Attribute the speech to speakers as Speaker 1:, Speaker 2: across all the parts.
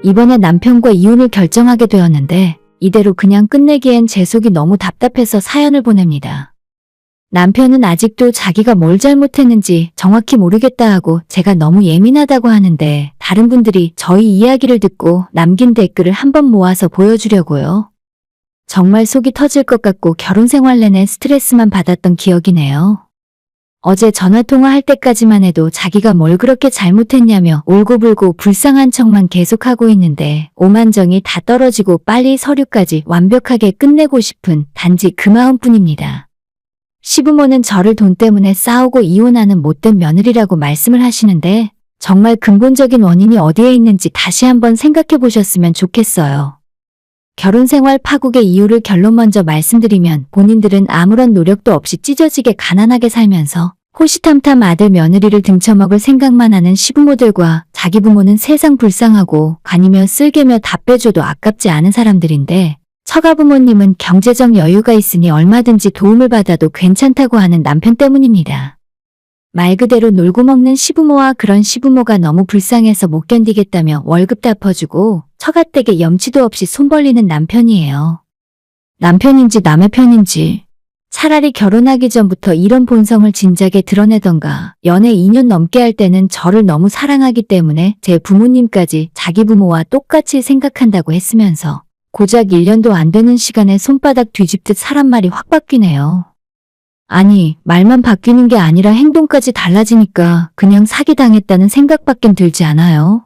Speaker 1: 이번에 남편과 이혼을 결정하게 되었는데 이대로 그냥 끝내기엔 제 속이 너무 답답해서 사연을 보냅니다. 남편은 아직도 자기가 뭘 잘못했는지 정확히 모르겠다 하고 제가 너무 예민하다고 하는데 다른 분들이 저희 이야기를 듣고 남긴 댓글을 한번 모아서 보여주려고요. 정말 속이 터질 것 같고 결혼 생활 내내 스트레스만 받았던 기억이네요. 어제 전화통화할 때까지만 해도 자기가 뭘 그렇게 잘못했냐며 울고불고 불쌍한 척만 계속하고 있는데 오만정이 다 떨어지고 빨리 서류까지 완벽하게 끝내고 싶은 단지 그 마음뿐입니다. 시부모는 저를 돈 때문에 싸우고 이혼하는 못된 며느리라고 말씀을 하시는데 정말 근본적인 원인이 어디에 있는지 다시 한번 생각해 보셨으면 좋겠어요. 결혼 생활 파국의 이유를 결론 먼저 말씀드리면 본인들은 아무런 노력도 없이 찢어지게 가난하게 살면서 호시탐탐 아들 며느리를 등쳐먹을 생각만 하는 시부모들과 자기 부모는 세상 불쌍하고 간이며 쓸개며 다 빼줘도 아깝지 않은 사람들인데 처가부모님은 경제적 여유가 있으니 얼마든지 도움을 받아도 괜찮다고 하는 남편 때문입니다. 말 그대로 놀고 먹는 시부모와 그런 시부모가 너무 불쌍해서 못 견디겠다며 월급 다 퍼주고 처가댁에 염치도 없이 손 벌리는 남편이에요. 남편인지 남의 편인지 차라리 결혼하기 전부터 이런 본성을 진작에 드러내던가 연애 2년 넘게 할 때는 저를 너무 사랑하기 때문에 제 부모님까지 자기 부모와 똑같이 생각한다고 했으면서 고작 1년도 안 되는 시간에 손바닥 뒤집듯 사람 말이 확 바뀌네요. 아니, 말만 바뀌는 게 아니라 행동까지 달라지니까 그냥 사기당했다는 생각밖엔 들지 않아요?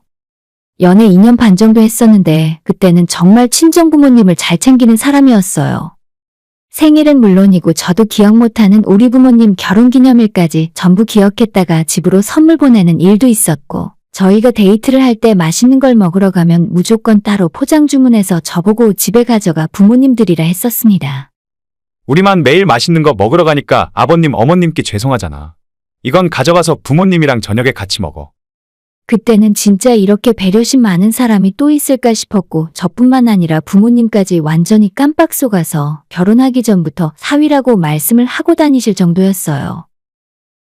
Speaker 1: 연애 2년 반 정도 했었는데 그때는 정말 친정부모님을 잘 챙기는 사람이었어요. 생일은 물론이고 저도 기억 못하는 우리 부모님 결혼기념일까지 전부 기억했다가 집으로 선물 보내는 일도 있었고 저희가 데이트를 할 때 맛있는 걸 먹으러 가면 무조건 따로 포장 주문해서 저보고 집에 가져가 부모님들이라 했었습니다.
Speaker 2: 우리만 매일 맛있는 거 먹으러 가니까 아버님, 어머님께 죄송하잖아. 이건 가져가서 부모님이랑 저녁에 같이 먹어.
Speaker 1: 그때는 진짜 이렇게 배려심 많은 사람이 또 있을까 싶었고 저뿐만 아니라 부모님까지 완전히 깜빡 속아서 결혼하기 전부터 사위라고 말씀을 하고 다니실 정도였어요.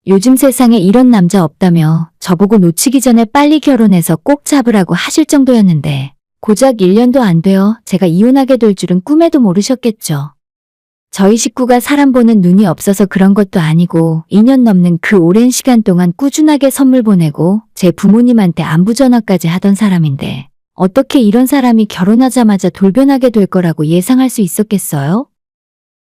Speaker 1: 요즘 세상에 이런 남자 없다며 저보고 놓치기 전에 빨리 결혼해서 꼭 잡으라고 하실 정도였는데 고작 1년도 안 되어 제가 이혼하게 될 줄은 꿈에도 모르셨겠죠. 저희 식구가 사람 보는 눈이 없어서 그런 것도 아니고 2년 넘는 그 오랜 시간 동안 꾸준하게 선물 보내고 제 부모님한테 안부 전화까지 하던 사람인데 어떻게 이런 사람이 결혼하자마자 돌변하게 될 거라고 예상할 수 있었겠어요?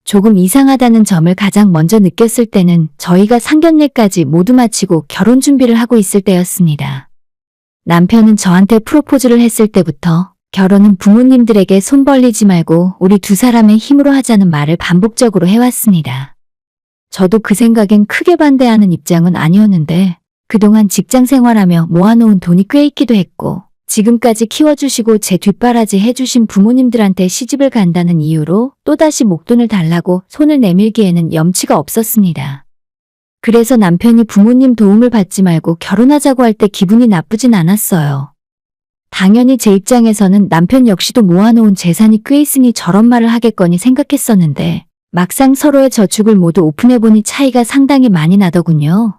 Speaker 1: 조금 이상하다는 점을 가장 먼저 느꼈을 때는 저희가 상견례까지 모두 마치고 결혼 준비를 하고 있을 때였습니다. 남편은 저한테 프로포즈를 했을 때부터 결혼은 부모님들에게 손 벌리지 말고 우리 두 사람의 힘으로 하자는 말을 반복적으로 해왔습니다. 저도 그 생각엔 크게 반대하는 입장은 아니었는데 그동안 직장 생활하며 모아놓은 돈이 꽤 있기도 했고 지금까지 키워주시고 제 뒷바라지 해주신 부모님들한테 시집을 간다는 이유로 또다시 목돈을 달라고 손을 내밀기에는 염치가 없었습니다. 그래서 남편이 부모님 도움을 받지 말고 결혼하자고 할 때 기분이 나쁘진 않았어요. 당연히 제 입장에서는 남편 역시도 모아놓은 재산이 꽤 있으니 저런 말을 하겠거니 생각했었는데 막상 서로의 저축을 모두 오픈해보니 차이가 상당히 많이 나더군요.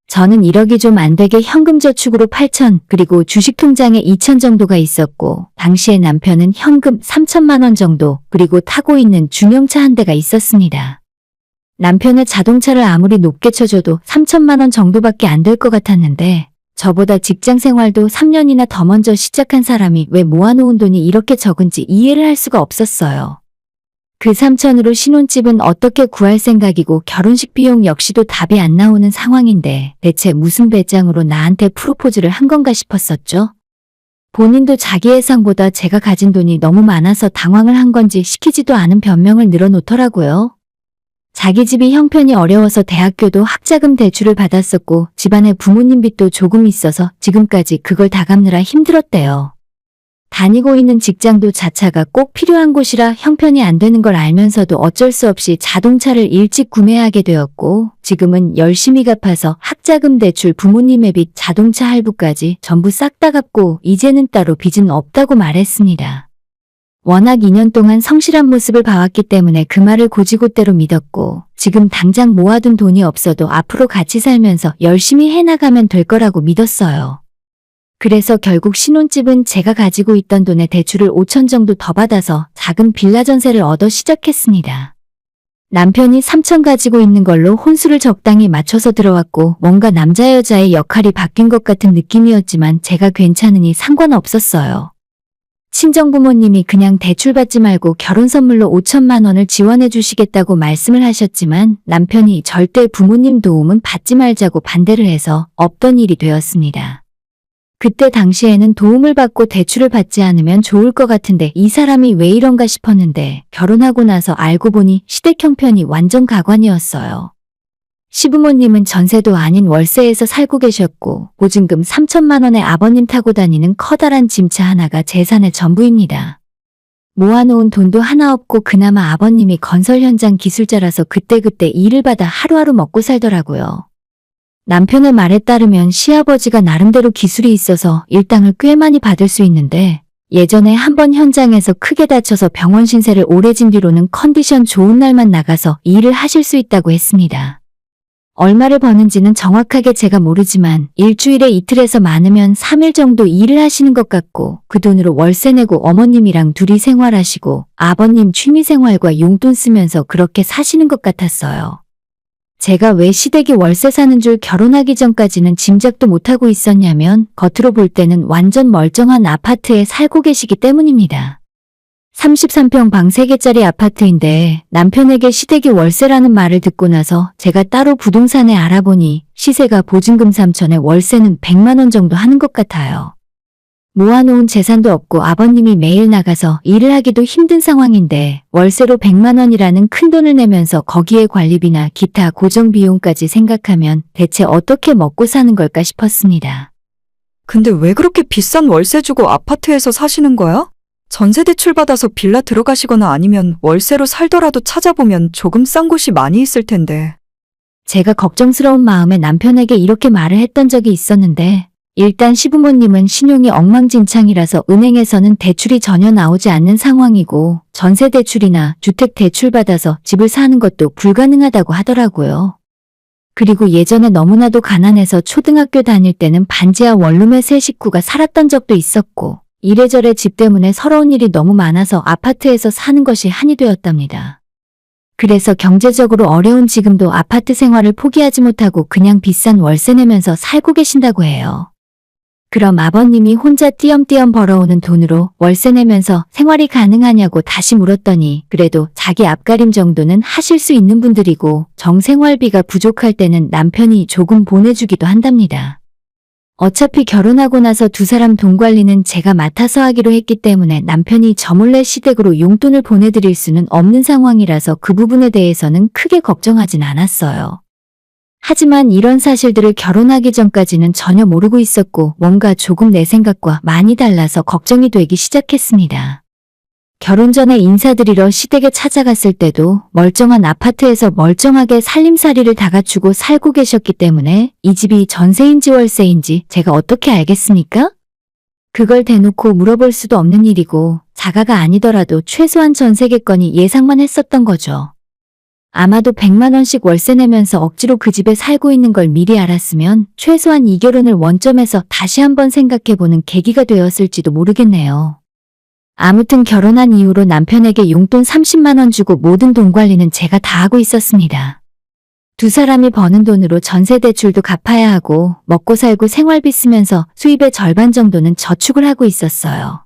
Speaker 1: 저는 1억이 좀 안 되게 현금 저축으로 8천 그리고 주식 통장에 2천 정도가 있었고 당시에 남편은 현금 3천만 원 정도 그리고 타고 있는 중형차 한 대가 있었습니다. 남편의 자동차를 아무리 높게 쳐줘도 3천만 원 정도밖에 안 될 것 같았는데 저보다 직장 생활도 3년이나 더 먼저 시작한 사람이 왜 모아놓은 돈이 이렇게 적은지 이해를 할 수가 없었어요. 그 3천으로 신혼집은 어떻게 구할 생각이고 결혼식 비용 역시도 답이 안 나오는 상황인데 대체 무슨 배짱으로 나한테 프로포즈를 한 건가 싶었었죠. 본인도 자기 예상보다 제가 가진 돈이 너무 많아서 당황을 한 건지 시키지도 않은 변명을 늘어놓더라고요. 자기 집이 형편이 어려워서 대학교도 학자금 대출을 받았었고 집안에 부모님 빚도 조금 있어서 지금까지 그걸 다 갚느라 힘들었대요. 다니고 있는 직장도 자차가 꼭 필요한 곳이라 형편이 안 되는 걸 알면서도 어쩔 수 없이 자동차를 일찍 구매하게 되었고 지금은 열심히 갚아서 학자금 대출, 부모님의 빚, 자동차 할부까지 전부 싹 다 갚고 이제는 따로 빚은 없다고 말했습니다. 워낙 2년 동안 성실한 모습을 봐왔기 때문에 그 말을 곧이곧대로 믿었고 지금 당장 모아둔 돈이 없어도 앞으로 같이 살면서 열심히 해나가면 될 거라고 믿었어요. 그래서 결국 신혼집은 제가 가지고 있던 돈의 대출을 5천 정도 더 받아서 작은 빌라 전세를 얻어 시작했습니다. 남편이 3천 가지고 있는 걸로 혼수를 적당히 맞춰서 들어왔고 뭔가 남자 여자의 역할이 바뀐 것 같은 느낌이었지만 제가 괜찮으니 상관없었어요. 친정부모님이 그냥 대출 받지 말고 결혼 선물로 5천만 원을 지원해 주시겠다고 말씀을 하셨지만 남편이 절대 부모님 도움은 받지 말자고 반대를 해서 없던 일이 되었습니다. 그때 당시에는 도움을 받고 대출을 받지 않으면 좋을 것 같은데 이 사람이 왜 이런가 싶었는데 결혼하고 나서 알고 보니 시댁 형편이 완전 가관이었어요. 시부모님은 전세도 아닌 월세에서 살고 계셨고 보증금 3천만 원에 아버님 타고 다니는 커다란 짐차 하나가 재산의 전부입니다. 모아놓은 돈도 하나 없고 그나마 아버님이 건설 현장 기술자라서 그때그때 일을 받아 하루하루 먹고 살더라고요. 남편의 말에 따르면 시아버지가 나름대로 기술이 있어서 일당을 꽤 많이 받을 수 있는데 예전에 한번 현장에서 크게 다쳐서 병원 신세를 오래 진 뒤로는 컨디션 좋은 날만 나가서 일을 하실 수 있다고 했습니다. 얼마를 버는지는 정확하게 제가 모르지만 일주일에 이틀에서 많으면 3일 정도 일을 하시는 것 같고 그 돈으로 월세 내고 어머님이랑 둘이 생활하시고 아버님 취미생활과 용돈 쓰면서 그렇게 사시는 것 같았어요. 제가 왜 시댁이 월세 사는 줄 결혼하기 전까지는 짐작도 못하고 있었냐면 겉으로 볼 때는 완전 멀쩡한 아파트에 살고 계시기 때문입니다. 33평 방 3개짜리 아파트인데 남편에게 시댁이 월세라는 말을 듣고 나서 제가 따로 부동산에 알아보니 시세가 보증금 3천에 월세는 100만 원 정도 하는 것 같아요. 모아놓은 재산도 없고 아버님이 매일 나가서 일을 하기도 힘든 상황인데 월세로 100만 원이라는 큰 돈을 내면서 거기에 관리비나 기타 고정비용까지 생각하면 대체 어떻게 먹고 사는 걸까 싶었습니다.
Speaker 3: 근데 왜 그렇게 비싼 월세 주고 아파트에서 사시는 거야? 전세 대출 받아서 빌라 들어가시거나 아니면 월세로 살더라도 찾아보면 조금 싼 곳이 많이 있을 텐데.
Speaker 1: 제가 걱정스러운 마음에 남편에게 이렇게 말을 했던 적이 있었는데 일단 시부모님은 신용이 엉망진창이라서 은행에서는 대출이 전혀 나오지 않는 상황이고 전세 대출이나 주택 대출 받아서 집을 사는 것도 불가능하다고 하더라고요. 그리고 예전에 너무나도 가난해서 초등학교 다닐 때는 반지하 원룸에 세 식구가 살았던 적도 있었고 이래저래 집 때문에 서러운 일이 너무 많아서 아파트에서 사는 것이 한이 되었답니다. 그래서 경제적으로 어려운 지금도 아파트 생활을 포기하지 못하고 그냥 비싼 월세 내면서 살고 계신다고 해요. 그럼 아버님이 혼자 띄엄띄엄 벌어오는 돈으로 월세 내면서 생활이 가능하냐고 다시 물었더니 그래도 자기 앞가림 정도는 하실 수 있는 분들이고 정생활비가 부족할 때는 남편이 조금 보내주기도 한답니다. 어차피 결혼하고 나서 두 사람 돈 관리는 제가 맡아서 하기로 했기 때문에 남편이 저 몰래 시댁으로 용돈을 보내드릴 수는 없는 상황이라서 그 부분에 대해서는 크게 걱정하진 않았어요. 하지만 이런 사실들을 결혼하기 전까지는 전혀 모르고 있었고 뭔가 조금 내 생각과 많이 달라서 걱정이 되기 시작했습니다. 결혼 전에 인사드리러 시댁에 찾아갔을 때도 멀쩡한 아파트에서 멀쩡하게 살림살이를 다 갖추고 살고 계셨기 때문에 이 집이 전세인지 월세인지 제가 어떻게 알겠습니까? 그걸 대놓고 물어볼 수도 없는 일이고 자가가 아니더라도 최소한 전세겠거니 예상만 했었던 거죠. 아마도 100만 원씩 월세 내면서 억지로 그 집에 살고 있는 걸 미리 알았으면 최소한 이 결혼을 원점에서 다시 한번 생각해보는 계기가 되었을지도 모르겠네요. 아무튼 결혼한 이후로 남편에게 용돈 30만 원 주고 모든 돈 관리는 제가 다 하고 있었습니다. 두 사람이 버는 돈으로 전세 대출도 갚아야 하고 먹고 살고 생활비 쓰면서 수입의 절반 정도는 저축을 하고 있었어요.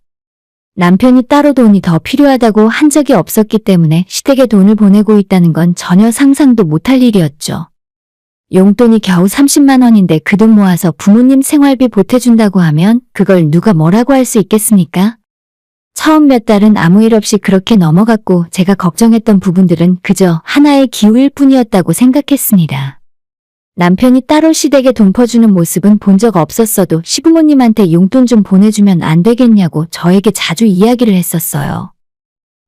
Speaker 1: 남편이 따로 돈이 더 필요하다고 한 적이 없었기 때문에 시댁에 돈을 보내고 있다는 건 전혀 상상도 못할 일이었죠. 용돈이 겨우 30만 원인데 그 돈 모아서 부모님 생활비 보태준다고 하면 그걸 누가 뭐라고 할 수 있겠습니까? 처음 몇 달은 아무 일 없이 그렇게 넘어갔고 제가 걱정했던 부분들은 그저 하나의 기우일 뿐이었다고 생각했습니다. 남편이 따로 시댁에 돈 퍼주는 모습은 본 적 없었어도 시부모님한테 용돈 좀 보내주면 안 되겠냐고 저에게 자주 이야기를 했었어요.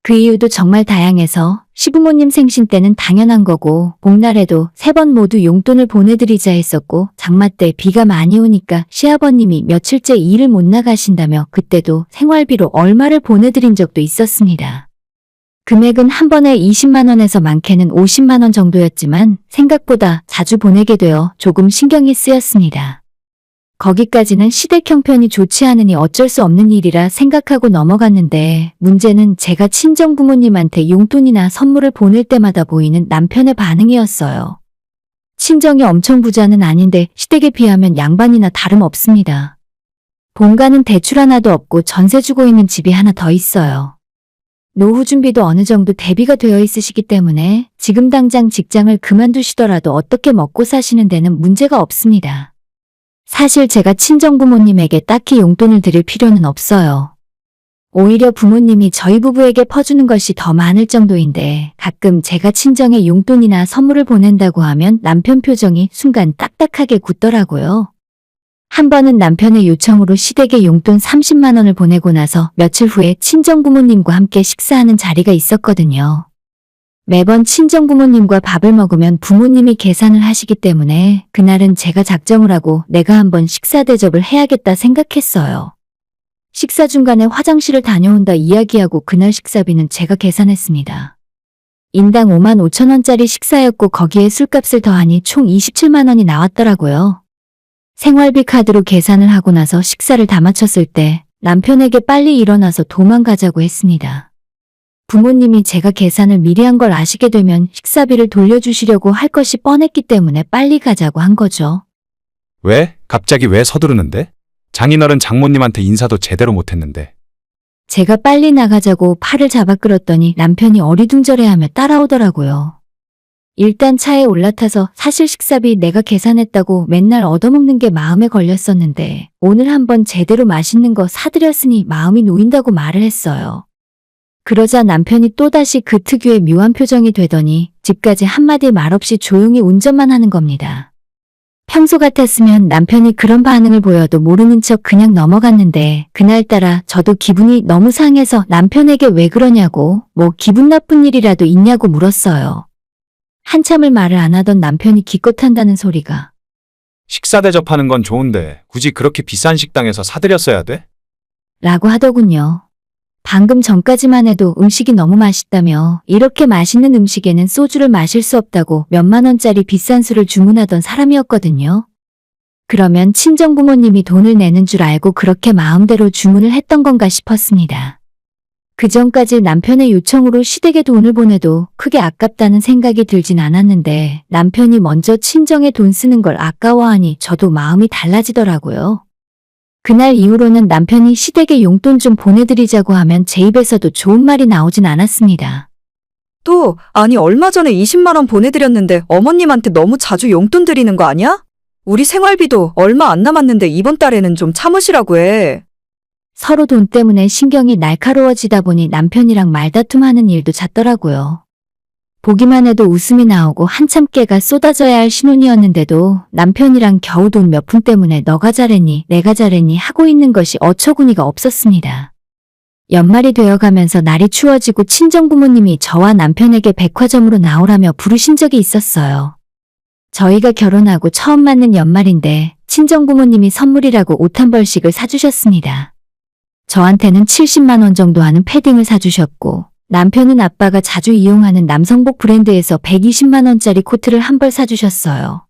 Speaker 1: 그 이유도 정말 다양해서 시부모님 생신 때는 당연한 거고 복날에도 3번 모두 용돈을 보내드리자 했었고 장마 때 비가 많이 오니까 시아버님이 며칠째 일을 못 나가신다며 그때도 생활비로 얼마를 보내드린 적도 있었습니다. 금액은 한 번에 20만 원에서 많게는 50만 원 정도였지만 생각보다 자주 보내게 되어 조금 신경이 쓰였습니다. 거기까지는 시댁 형편이 좋지 않으니 어쩔 수 없는 일이라 생각하고 넘어갔는데 문제는 제가 친정 부모님한테 용돈이나 선물을 보낼 때마다 보이는 남편의 반응이었어요. 친정이 엄청 부자는 아닌데 시댁에 비하면 양반이나 다름없습니다. 본가는 대출 하나도 없고 전세 주고 있는 집이 하나 더 있어요. 노후 준비도 어느 정도 대비가 되어 있으시기 때문에 지금 당장 직장을 그만두시더라도 어떻게 먹고 사시는 데는 문제가 없습니다. 사실 제가 친정 부모님에게 딱히 용돈을 드릴 필요는 없어요. 오히려 부모님이 저희 부부에게 퍼주는 것이 더 많을 정도인데 가끔 제가 친정에 용돈이나 선물을 보낸다고 하면 남편 표정이 순간 딱딱하게 굳더라고요. 한 번은 남편의 요청으로 시댁에 용돈 30만 원을 보내고 나서 며칠 후에 친정 부모님과 함께 식사하는 자리가 있었거든요. 매번 친정 부모님과 밥을 먹으면 부모님이 계산을 하시기 때문에 그날은 제가 작정을 하고 내가 한번 식사 대접을 해야겠다 생각했어요. 식사 중간에 화장실을 다녀온다 이야기하고 그날 식사비는 제가 계산했습니다. 인당 5만 5천 원짜리 식사였고 거기에 술값을 더하니 총 27만 원이 나왔더라고요. 생활비 카드로 계산을 하고 나서 식사를 다 마쳤을 때 남편에게 빨리 일어나서 도망가자고 했습니다. 부모님이 제가 계산을 미리 한 걸 아시게 되면 식사비를 돌려주시려고 할 것이 뻔했기 때문에 빨리 가자고 한 거죠.
Speaker 2: 왜? 갑자기 왜 서두르는데? 장인어른 장모님한테 인사도 제대로 못했는데.
Speaker 1: 제가 빨리 나가자고 팔을 잡아 끌었더니 남편이 어리둥절해하며 따라오더라고요. 일단 차에 올라타서 사실 식사비 내가 계산했다고 맨날 얻어먹는 게 마음에 걸렸었는데 오늘 한번 제대로 맛있는 거 사드렸으니 마음이 놓인다고 말을 했어요. 그러자 남편이 또다시 그 특유의 묘한 표정이 되더니 집까지 한마디 말 없이 조용히 운전만 하는 겁니다. 평소 같았으면 남편이 그런 반응을 보여도 모르는 척 그냥 넘어갔는데 그날따라 저도 기분이 너무 상해서 남편에게 왜 그러냐고 뭐 기분 나쁜 일이라도 있냐고 물었어요. 한참을 말을 안 하던 남편이 기껏 한다는 소리가
Speaker 2: 식사 대접하는 건 좋은데 굳이 그렇게 비싼 식당에서 사드렸어야 돼?
Speaker 1: 라고 하더군요. 방금 전까지만 해도 음식이 너무 맛있다며 이렇게 맛있는 음식에는 소주를 마실 수 없다고 몇만 원짜리 비싼 술을 주문하던 사람이었거든요. 그러면 친정 부모님이 돈을 내는 줄 알고 그렇게 마음대로 주문을 했던 건가 싶었습니다. 그 전까지 남편의 요청으로 시댁에 돈을 보내도 크게 아깝다는 생각이 들진 않았는데 남편이 먼저 친정에 돈 쓰는 걸 아까워하니 저도 마음이 달라지더라고요. 그날 이후로는 남편이 시댁에 용돈 좀 보내드리자고 하면 제 입에서도 좋은 말이 나오진 않았습니다.
Speaker 3: 또, 아니 얼마 전에 20만 원 보내드렸는데 어머님한테 너무 자주 용돈 드리는 거 아니야? 우리 생활비도 얼마 안 남았는데 이번 달에는 좀 참으시라고 해.
Speaker 1: 서로 돈 때문에 신경이 날카로워지다 보니 남편이랑 말다툼하는 일도 잦더라고요. 보기만 해도 웃음이 나오고 한참 깨가 쏟아져야 할 신혼이었는데도 남편이랑 겨우 돈 몇 푼 때문에 너가 잘했니 내가 잘했니 하고 있는 것이 어처구니가 없었습니다. 연말이 되어가면서 날이 추워지고 친정부모님이 저와 남편에게 백화점으로 나오라며 부르신 적이 있었어요. 저희가 결혼하고 처음 맞는 연말인데 친정부모님이 선물이라고 옷 한 벌씩을 사주셨습니다. 저한테는 70만 원 정도 하는 패딩을 사주셨고 남편은 아빠가 자주 이용하는 남성복 브랜드에서 120만 원짜리 코트를 한 벌 사주셨어요.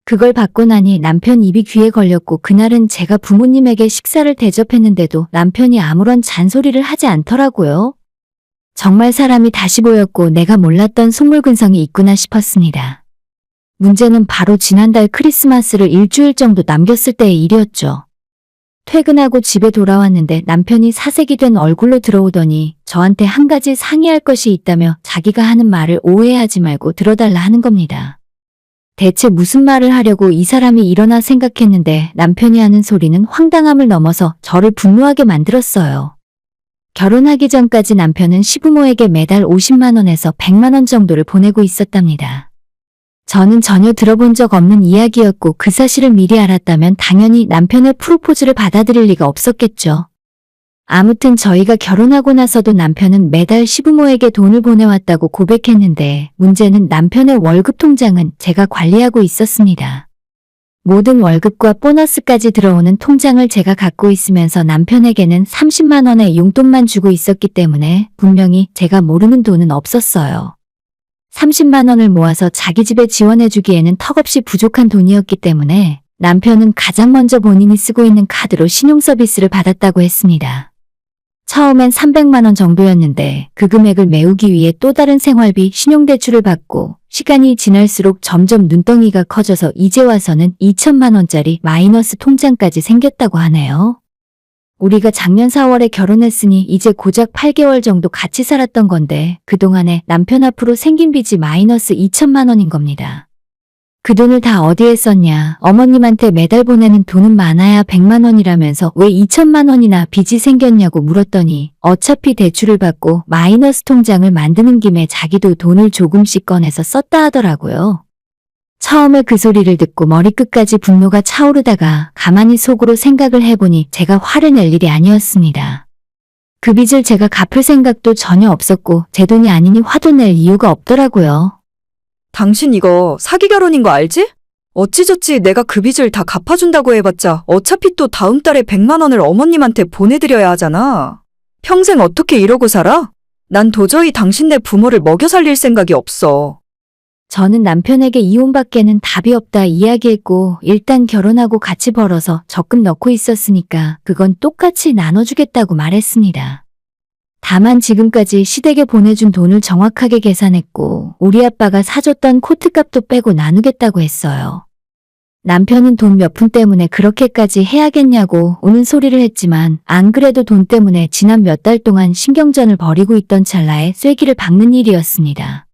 Speaker 1: 그걸 받고 나니 남편 입이 귀에 걸렸고 그날은 제가 부모님에게 식사를 대접했는데도 남편이 아무런 잔소리를 하지 않더라고요. 정말 사람이 다시 보였고 내가 몰랐던 속물근성이 있구나 싶었습니다. 문제는 바로 지난달 크리스마스를 일주일 정도 남겼을 때의 일이었죠. 퇴근하고 집에 돌아왔는데 남편이 사색이 된 얼굴로 들어오더니 저한테 한 가지 상의할 것이 있다며 자기가 하는 말을 오해하지 말고 들어달라 하는 겁니다. 대체 무슨 말을 하려고 이 사람이 이러나 생각했는데 남편이 하는 소리는 황당함을 넘어서 저를 분노하게 만들었어요. 결혼하기 전까지 남편은 시부모에게 매달 50만 원에서 100만 원 정도를 보내고 있었답니다. 저는 전혀 들어본 적 없는 이야기였고 그 사실을 미리 알았다면 당연히 남편의 프로포즈를 받아들일 리가 없었겠죠. 아무튼 저희가 결혼하고 나서도 남편은 매달 시부모에게 돈을 보내왔다고 고백했는데 문제는 남편의 월급 통장은 제가 관리하고 있었습니다. 모든 월급과 보너스까지 들어오는 통장을 제가 갖고 있으면서 남편에게는 30만 원의 용돈만 주고 있었기 때문에 분명히 제가 모르는 돈은 없었어요. 30만 원을 모아서 자기 집에 지원해주기에는 턱없이 부족한 돈이었기 때문에 남편은 가장 먼저 본인이 쓰고 있는 카드로 신용 서비스를 받았다고 했습니다. 처음엔 300만 원 정도였는데 그 금액을 메우기 위해 또 다른 생활비, 신용대출을 받고 시간이 지날수록 점점 눈덩이가 커져서 이제 와서는 2천만 원짜리 마이너스 통장까지 생겼다고 하네요. 우리가 작년 4월에 결혼했으니 이제 고작 8개월 정도 같이 살았던 건데 그동안에 남편 앞으로 생긴 빚이 마이너스 2천만 원인 겁니다. 그 돈을 다 어디에 썼냐? 어머님한테 매달 보내는 돈은 많아야 100만 원이라면서 왜 2천만 원이나 빚이 생겼냐고 물었더니 어차피 대출을 받고 마이너스 통장을 만드는 김에 자기도 돈을 조금씩 꺼내서 썼다 하더라고요. 처음에 그 소리를 듣고 머리끝까지 분노가 차오르다가 가만히 속으로 생각을 해보니 제가 화를 낼 일이 아니었습니다. 그 빚을 제가 갚을 생각도 전혀 없었고 제 돈이 아니니 화도 낼 이유가 없더라고요.
Speaker 3: 당신 이거 사기 결혼인 거 알지? 어찌저찌 내가 그 빚을 다 갚아준다고 해봤자 어차피 또 다음 달에 100만 원을 어머님한테 보내드려야 하잖아. 평생 어떻게 이러고 살아? 난 도저히 당신네 부모를 먹여 살릴 생각이 없어.
Speaker 1: 저는 남편에게 이혼밖에는 답이 없다 이야기했고 일단 결혼하고 같이 벌어서 적금 넣고 있었으니까 그건 똑같이 나눠주겠다고 말했습니다. 다만 지금까지 시댁에 보내준 돈을 정확하게 계산했고 우리 아빠가 사줬던 코트값도 빼고 나누겠다고 했어요. 남편은 돈 몇 푼 때문에 그렇게까지 해야겠냐고 우는 소리를 했지만 안 그래도 돈 때문에 지난 몇 달 동안 신경전을 벌이고 있던 찰나에 쐐기를 박는 일이었습니다.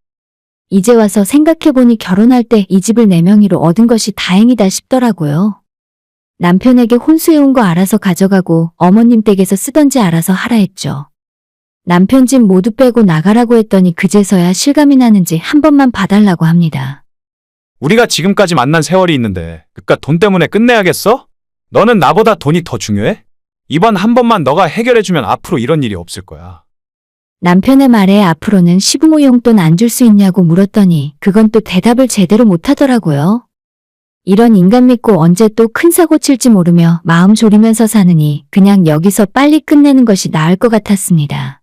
Speaker 1: 이제 와서 생각해보니 결혼할 때 이 집을 내 명의로 얻은 것이 다행이다 싶더라고요. 남편에게 혼수해온 거 알아서 가져가고 어머님 댁에서 쓰던지 알아서 하라 했죠. 남편 집 모두 빼고 나가라고 했더니 그제서야 실감이 나는지 한 번만 봐달라고 합니다.
Speaker 2: 우리가 지금까지 만난 세월이 있는데 그깟 돈 때문에 끝내야겠어? 너는 나보다 돈이 더 중요해? 이번 한 번만 너가 해결해주면 앞으로 이런 일이 없을 거야.
Speaker 1: 남편의 말에 앞으로는 시부모 용돈 안 줄 수 있냐고 물었더니 그건 또 대답을 제대로 못하더라고요. 이런 인간 믿고 언제 또 큰 사고 칠지 모르며 마음 졸이면서 사느니 그냥 여기서 빨리 끝내는 것이 나을 것 같았습니다.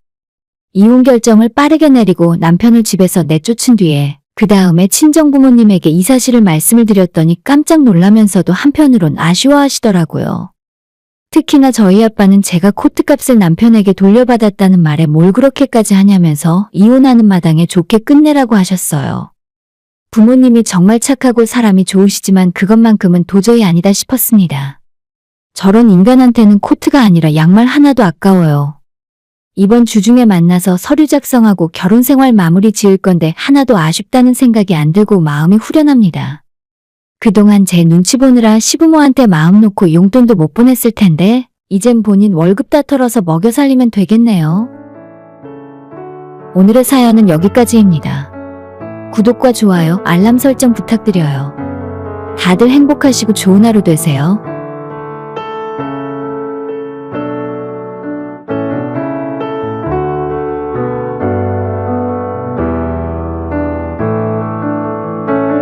Speaker 1: 이혼 결정을 빠르게 내리고 남편을 집에서 내쫓은 뒤에 그 다음에 친정부모님에게 이 사실을 말씀을 드렸더니 깜짝 놀라면서도 한편으론 아쉬워하시더라고요. 특히나 저희 아빠는 제가 코트값을 남편에게 돌려받았다는 말에 뭘 그렇게까지 하냐면서 이혼하는 마당에 좋게 끝내라고 하셨어요. 부모님이 정말 착하고 사람이 좋으시지만 그것만큼은 도저히 아니다 싶었습니다. 저런 인간한테는 코트가 아니라 양말 하나도 아까워요. 이번 주 중에 만나서 서류 작성하고 결혼 생활 마무리 지을 건데 하나도 아쉽다는 생각이 안 들고 마음이 후련합니다. 그동안 제 눈치 보느라 시부모한테 마음 놓고 용돈도 못 보냈을 텐데 이젠 본인 월급 다 털어서 먹여 살리면 되겠네요. 오늘의 사연은 여기까지입니다. 구독과 좋아요, 알람 설정 부탁드려요. 다들 행복하시고 좋은 하루 되세요.